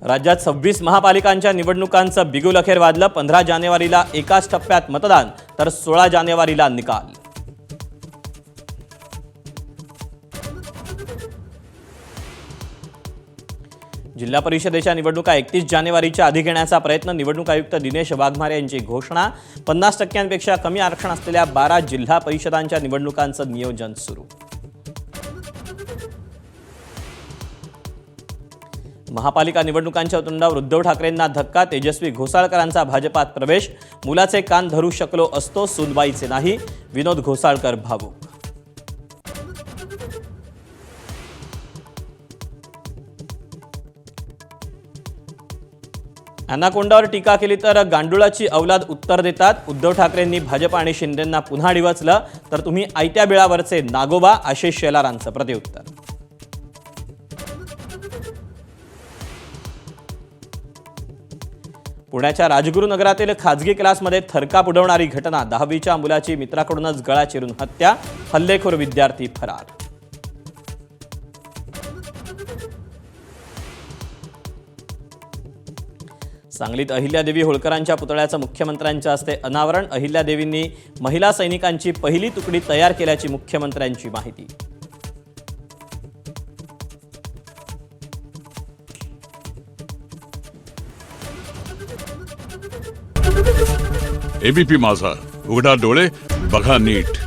राज्यात 26 महापालिकांच्या निवडणुकांचं बिगुल अखेर वाजलं। 15 जानेवारीला एकाच टप्प्यात मतदान तर 16 जानेवारीला निकाल। जिल्हा परिषदेच्या निवडणुका 31 जानेवारीच्या आधी घेण्याचा प्रयत्न। निवडणूक आयुक्त दिनेश वाघमारे यांची घोषणा। 50% कमी आरक्षण असलेल्या 12 जिल्हा परिषदांच्या निवडणुकांचं नियोजन सुरू। महापालिका निवडणुकांच्या तोंडावर उद्धव ठाकरेंना धक्का। तेजस्वी घोसाळकरांचा भाजपात प्रवेश। मुलाचे कान धरू शकलो असतो, सूनबाईचे नाही, विनोद घोसाळकर भावुक। अनाकोंडावर टीका केली तर गांडुळाची अवलाद उत्तर देतात। उद्धव ठाकरेंनी भाजप आणि शिंदेंना पुन्हा डिवचलं तर तुम्ही आयत्या बिळावरचे नागोबा, आशिष शेलारांचं प्रत्युत्तर। पुण्याच्या राजगुरुनगरातील खाजगी क्लासमध्ये थरकाप उडवणारी घटना। 10वीच्या मुलाची मित्राकडूनच गळा चिरून हत्या। हल्लेखोर विद्यार्थी फरार। सांगलीत अहिल्यादेवी होळकरांच्या पुतळ्याचं मुख्यमंत्र्यांच्या हस्ते अनावरण। अहिल्यादेवींनी महिला सैनिकांची पहिली तुकडी तयार केल्याची मुख्यमंत्र्यांची माहिती। एबीपी माझा, उघडा डोळे बघा नीट।